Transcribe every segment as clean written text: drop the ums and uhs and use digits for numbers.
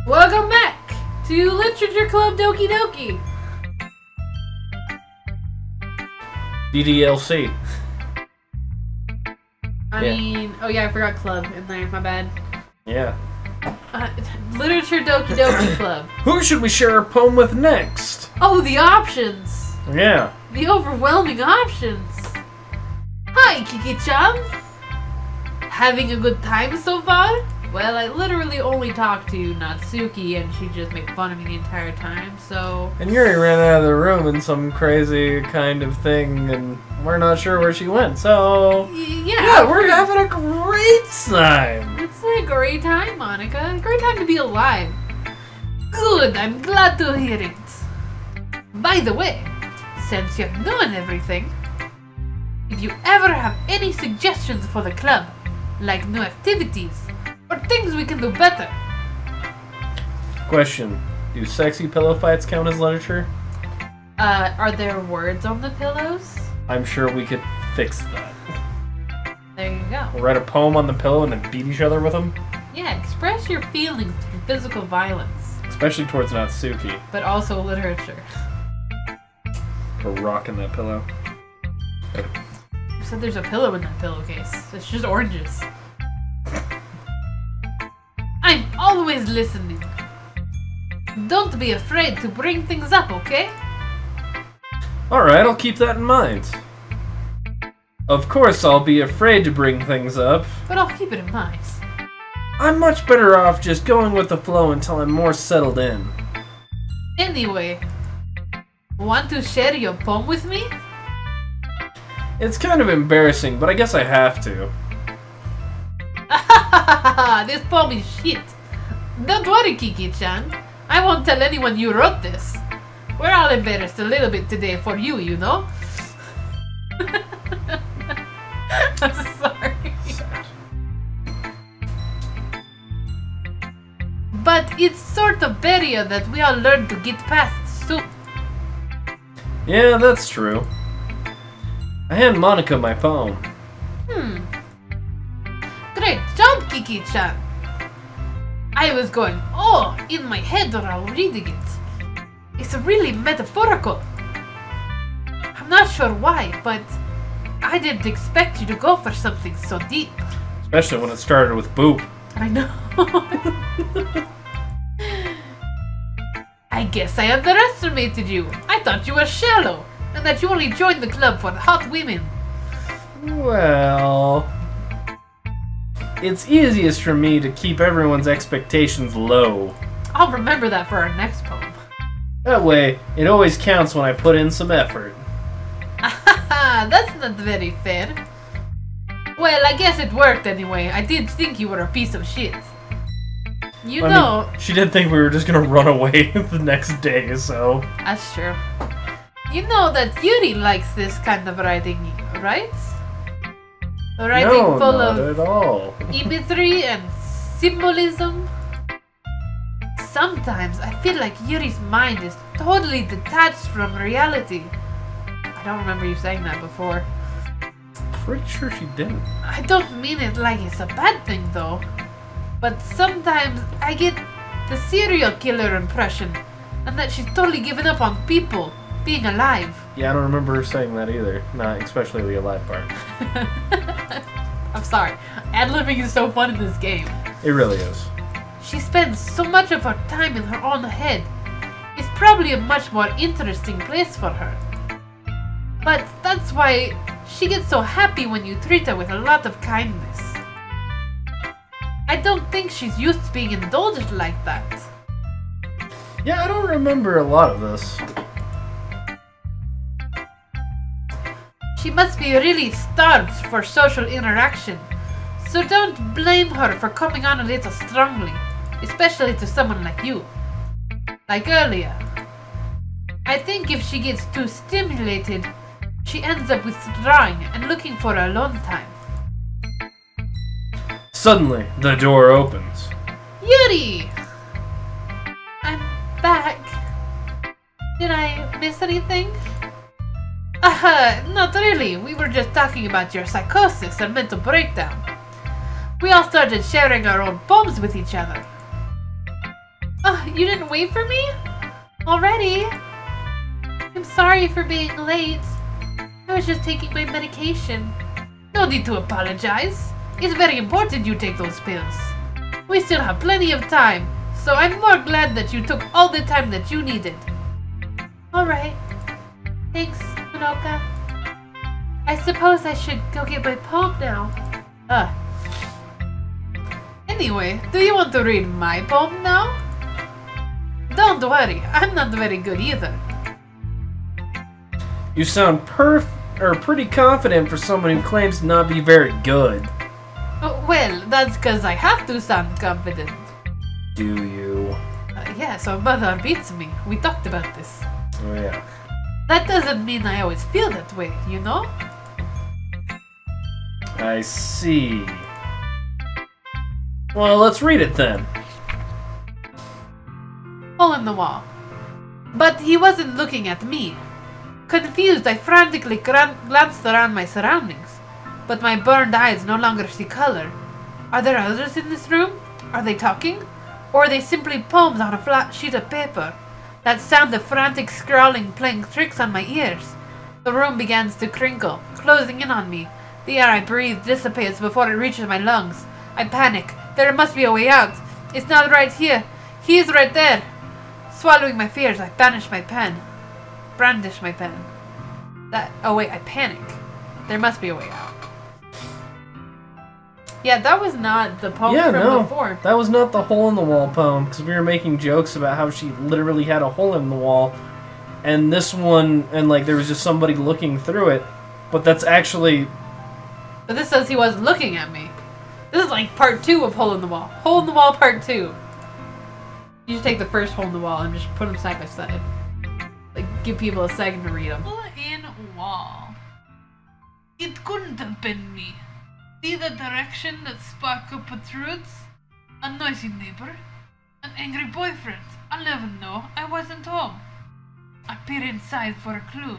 Welcome back to Literature Club Doki Doki. DDLC. I mean, oh yeah, I forgot club in there, my bad. Yeah. Literature Doki Doki Club. Who should we share a poem with next? Oh, the options. Yeah. The overwhelming options. Hi, Kiki-chan. Having a good time so far? Well, I literally only talked to Natsuki and she just made fun of me the entire time, so... And Yuri ran out of the room in some crazy kind of thing, and we're not sure where she went, so... Yeah, we're having a great time! It's a great time, Monica. Great time to be alive. Good, I'm glad to hear it. By the way, since you've known everything, if you ever have any suggestions for the club, like new activities, or things we can do better. Question. Do sexy pillow fights count as literature? Are there words on the pillows? I'm sure we could fix that. There you go. We'll write a poem on the pillow and then beat each other with them? Yeah, express your feelings through physical violence. Especially towards Natsuki. But also literature. For rocking that pillow. You said there's a pillow in that pillowcase. It's just oranges. I'm always listening. Don't be afraid to bring things up, okay? Alright, I'll keep that in mind. Of course I'll be afraid to bring things up. But I'll keep it in mind. I'm much better off just going with the flow until I'm more settled in. Anyway, want to share your poem with me? It's kind of embarrassing, but I guess I have to. This poem is shit. Don't worry, Kiki-chan. I won't tell anyone you wrote this. We're all embarrassed a little bit today for you, you know? I'm sorry. Sad. But it's sort of barrier that we all learn to get past soon. Yeah, that's true. I hand Monica my poem. Great job, Kiki-chan. I was going, oh, in my head while reading it. It's really metaphorical. I'm not sure why, but I didn't expect you to go for something so deep. Especially when it started with boop. I know. I guess I underestimated you. I thought you were shallow, and that you only joined the club for hot women. Well... It's easiest for me to keep everyone's expectations low. I'll remember that for our next poem. That way, it always counts when I put in some effort. That's not very fair. Well, I guess it worked anyway. I did think you were a piece of shit. You know... mean, she did think we were just gonna run away the next day, so... That's true. You know that Yuri likes this kind of writing, right? Writing no, full not of at all. imagery and symbolism. Sometimes I feel like Yuri's mind is totally detached from reality. I don't remember you saying that before. Pretty sure she didn't. I don't mean it like it's a bad thing though. But sometimes I get the serial killer impression, and that she's totally given up on people being alive. Yeah, I don't remember her saying that either. Not especially the alive part. I'm sorry. Ad-libbing is so fun in this game. It really is. She spends so much of her time in her own head. It's probably a much more interesting place for her. But that's why she gets so happy when you treat her with a lot of kindness. I don't think she's used to being indulged like that. Yeah, I don't remember a lot of this. She must be really starved for social interaction, so don't blame her for coming on a little strongly, especially to someone like you. Like earlier. I think if she gets too stimulated, she ends up withdrawing and looking for alone time. Suddenly, the door opens. Yuri! I'm back. Did I miss anything? Not really. We were just talking about your psychosis and mental breakdown. We all started sharing our own poems with each other. Oh, you didn't wait for me? Already? I'm sorry for being late. I was just taking my medication. No need to apologize. It's very important you take those pills. We still have plenty of time, so I'm more glad that you took all the time that you needed. Alright. Thanks, Manoka. I suppose I should go get my poem now. Anyway, do you want to read my poem now? Don't worry, I'm not very good either. You sound pretty confident for someone who claims to not be very good. Oh, well, that's because I have to sound confident. Do you? Yeah, so mother beats me. We talked about this. Oh yeah. That doesn't mean I always feel that way, you know? I see. Well, let's read it then. Hole in the wall. But he wasn't looking at me. Confused, I frantically glanced around my surroundings, but my burned eyes no longer see color. Are there others in this room? Are they talking? Or are they simply poems on a flat sheet of paper? That sound of frantic scrawling playing tricks on my ears. The room begins to crinkle, closing in on me. The air I breathe dissipates before it reaches my lungs. I panic. There must be a way out. It's not right here. He is right there. Swallowing my fears, I brandish my pen. Oh wait, I panic. There must be a way out. Yeah, that was not the poem from before. That was not the hole in the wall poem, because we were making jokes about how she literally had a hole in the wall, and this one, and like there was just somebody looking through it, but that's actually... But this says he wasn't looking at me. This is like part 2 of Hole in the Wall. Hole in the Wall part 2. You should take the first hole in the wall and just put them side by side. Like, give people a second to read them. Hole in wall. It couldn't have been me. See the direction that sparkle protrudes? A noisy neighbor? An angry boyfriend? I'll never know. I wasn't home. I peer inside for a clue.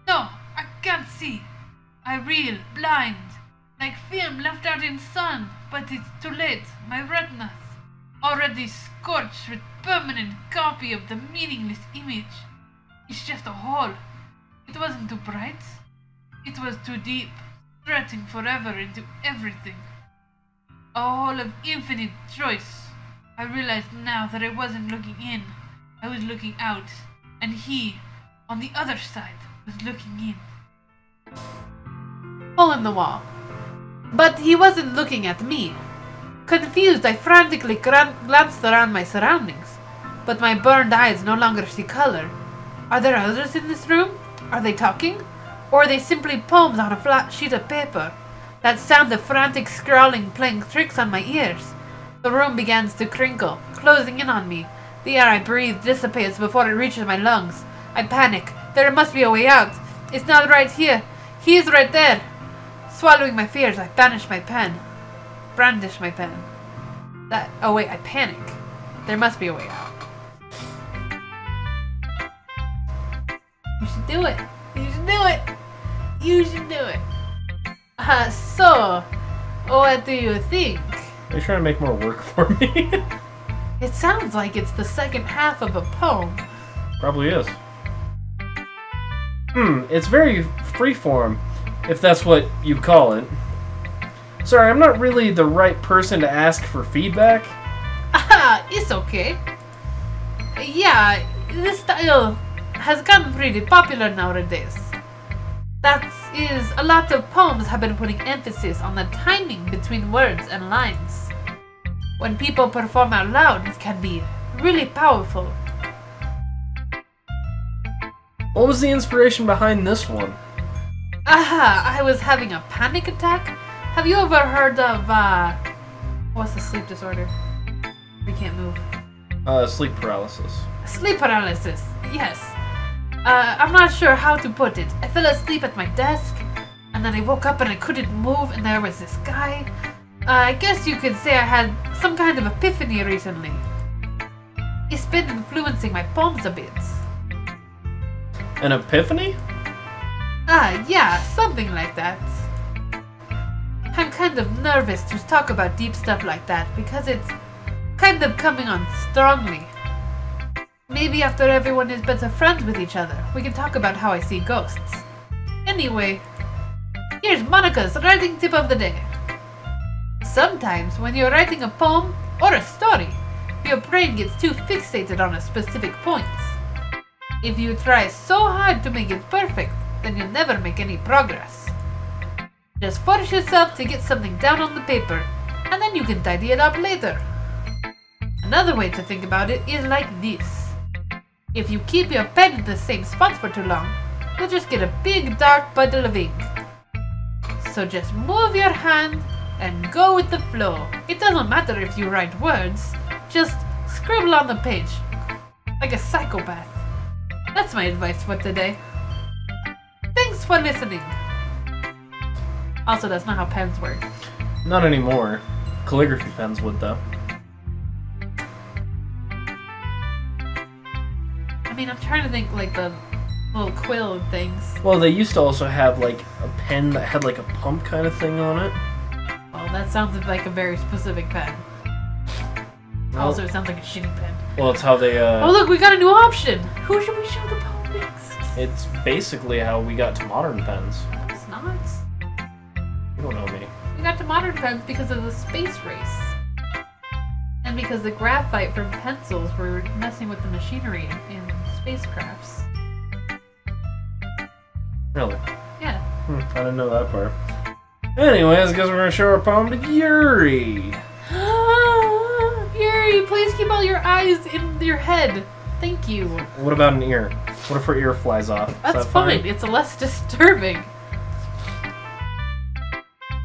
No, I can't see. I reel, blind, like film left out in sun, but it's too late. My retinas already scorched with permanent copy of the meaningless image. It's just a hole. It wasn't too bright. It was too deep, stretching forever into everything. A hole of infinite choice. I realized now that I wasn't looking in. I was looking out, and he, on the other side, was looking in. Hole in the wall. But he wasn't looking at me. Confused, I frantically glanced around my surroundings, but my burned eyes no longer see color. Are there others in this room? Are they talking? Or are they simply poems on a flat sheet of paper? That sound of frantic scrawling playing tricks on my ears. The room begins to crinkle, closing in on me. The air I breathe dissipates before it reaches my lungs. I panic. There must be a way out. It's not right here. He is right there. Swallowing my fears, I brandish my pen. Oh wait, I panic. There must be a way out. You should do it. You should do it. You should do it. So, what do you think? Are you trying to make more work for me? It sounds like it's the second half of a poem. Probably is. It's very freeform, if that's what you call it. Sorry, I'm not really the right person to ask for feedback. It's okay. Yeah, this style has gotten pretty popular nowadays. That is, a lot of poems have been putting emphasis on the timing between words and lines. When people perform out loud, it can be really powerful. What was the inspiration behind this one? I was having a panic attack. Have you ever heard of, what's the sleep disorder? You can't move. Sleep paralysis. Sleep paralysis, yes. I'm not sure how to put it. I fell asleep at my desk, and then I woke up and I couldn't move, and there was this guy. I guess you could say I had some kind of epiphany recently. It's been influencing my poems a bit. An epiphany? Yeah, something like that. I'm kind of nervous to talk about deep stuff like that because it's kind of coming on strongly. Maybe after everyone is better friends with each other, we can talk about how I see ghosts. Anyway, here's Monica's writing tip of the day. Sometimes when you're writing a poem or a story, your brain gets too fixated on a specific point. If you try so hard to make it perfect, then you'll never make any progress. Just force yourself to get something down on the paper, and then you can tidy it up later. Another way to think about it is like this. If you keep your pen in the same spot for too long, you'll just get a big dark puddle of ink. So just move your hand and go with the flow. It doesn't matter if you write words, just scribble on the page, like a psychopath. That's my advice for today. Thanks for listening. Also, that's not how pens work. Not anymore. Calligraphy pens would, though. I mean, I'm trying to think like the little quill things. Well, they used to also have like a pen that had like a pump kind of thing on it. Well, that sounds like a very specific pen. Well, Also, it sounds like a shitty pen. well, it's how they. Oh look, we got a new option! Who should we show the poem next? It's basically how we got to modern pens. It's not. You don't know me. We got to modern pens because of the space race. And because the graphite from pencils were messing with the machinery in spacecrafts. Really? Yeah. I didn't know that part. Anyways, I guess we're gonna show our poem to Yuri. Yuri, please keep all your eyes in your head. Thank you. What about an ear? What if her ear flies off? Is That's that fine. It's less disturbing.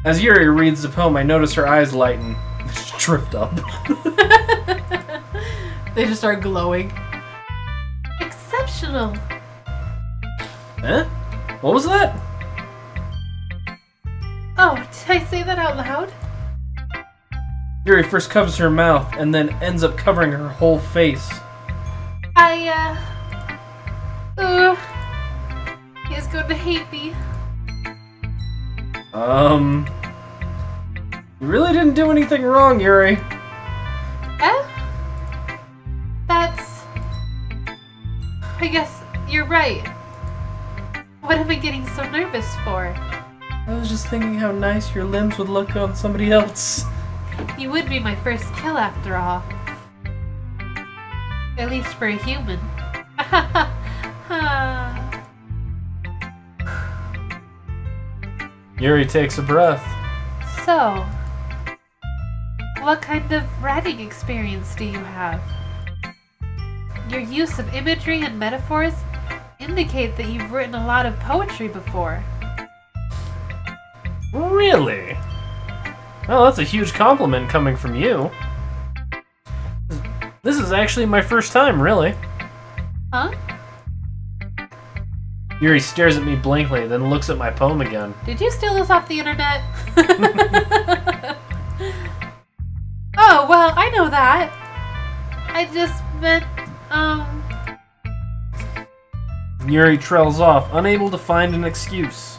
As Yuri reads the poem, I notice her eyes lighten. She drift up. They just start glowing. Exceptional. Eh? What was that? Oh, did I say that out loud? Yuri first covers her mouth and then ends up covering her whole face. He's going to hate me. You really didn't do anything wrong, Yuri. I guess you're right. What am I getting so nervous for? I was just thinking how nice your limbs would look on somebody else. You would be my first kill after all. At least for a human. Yuri takes a breath. So, what kind of writing experience do you have? Your use of imagery and metaphors indicate that you've written a lot of poetry before. Really? Well, that's a huge compliment coming from you. This is actually my first time, really. Huh? Yuri stares at me blankly, then looks at my poem again. Did you steal this off the internet? Oh, well, I know that. I just meant, Yuri trails off, unable to find an excuse.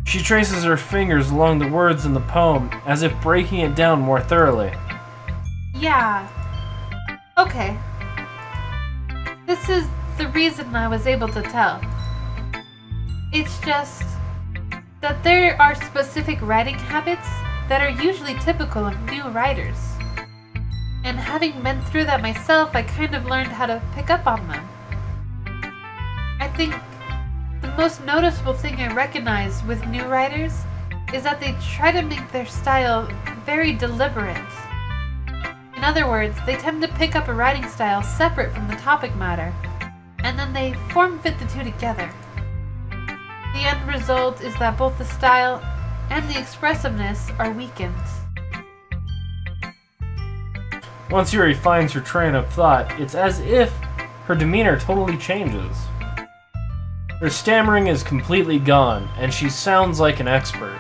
She traces her fingers along the words in the poem, as if breaking it down more thoroughly. Yeah. Okay. This is the reason I was able to tell. It's just that there are specific writing habits that are usually typical of new writers. And having been through that myself, I kind of learned how to pick up on them. I think the most noticeable thing I recognize with new writers is that they try to make their style very deliberate. In other words, they tend to pick up a writing style separate from the topic matter, and then they form-fit the two together. The end result is that both the style and the expressiveness are weakened. Once Yuri finds her train of thought, it's as if her demeanor totally changes. Her stammering is completely gone, and she sounds like an expert.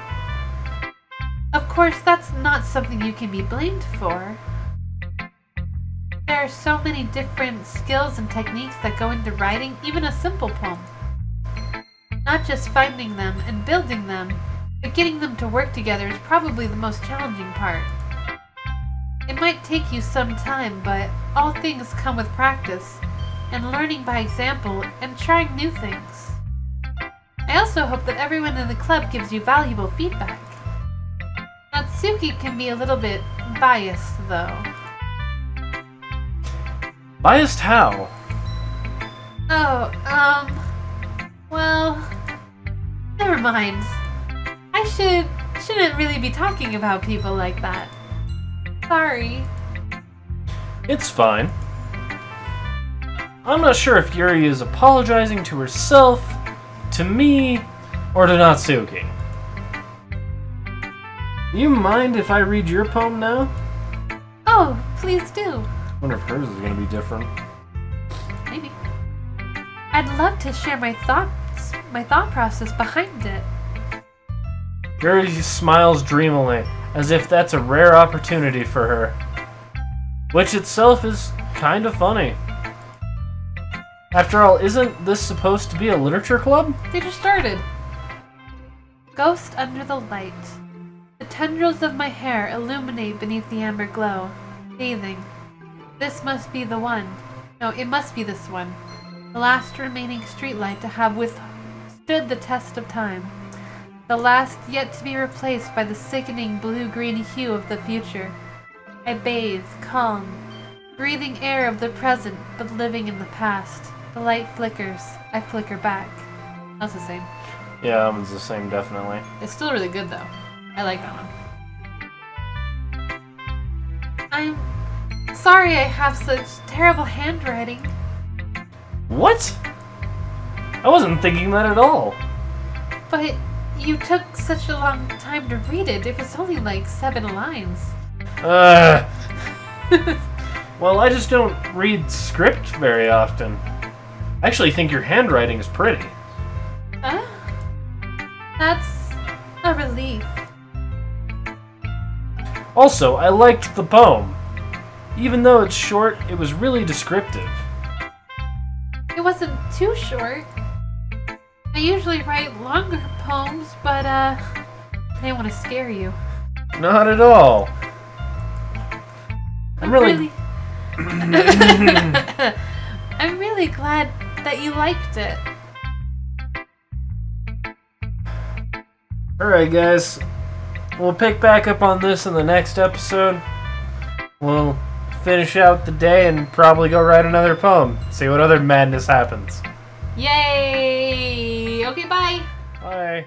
Of course, that's not something you can be blamed for. There are so many different skills and techniques that go into writing even a simple poem. Not just finding them and building them, but getting them to work together is probably the most challenging part. It might take you some time, but all things come with practice, and learning by example, and trying new things. I also hope that everyone in the club gives you valuable feedback. Natsuki can be a little bit biased, though. Biased how? Oh, well, never mind. I shouldn't really be talking about people like that. Sorry. It's fine. I'm not sure if Yuri is apologizing to herself, to me, or to Natsuki. Do you mind if I read your poem now? Oh, please do. I wonder if hers is going to be different. Maybe. I'd love to share my thought process behind it. Yuri smiles dreamily, as if that's a rare opportunity for her. Which itself is kind of funny. After all, isn't this supposed to be a literature club? They just started. Ghost under the light. The tendrils of my hair illuminate beneath the amber glow, bathing. This must be the one. No, it must be this one. The last remaining streetlight to have withstood the test of time. The last yet to be replaced by the sickening blue-green hue of the future. I bathe, calm, breathing air of the present, but living in the past. The light flickers. I flicker back. That's the same. Yeah, that one's the same, definitely. It's still really good, though. I like that one. I'm sorry I have such terrible handwriting. What? I wasn't thinking that at all. But you took such a long time to read it. It was only like 7 lines. Well, I just don't read script very often. I actually think your handwriting is pretty. That's a relief. Also, I liked the poem. Even though it's short, it was really descriptive. It wasn't too short. I usually write longer poems, but I didn't want to scare you. Not at all. I'm really... I'm really glad that you liked it. Alright, guys. We'll pick back up on this in the next episode. We'll finish out the day and probably go write another poem. See what other madness happens. Yay! Okay, bye! Bye.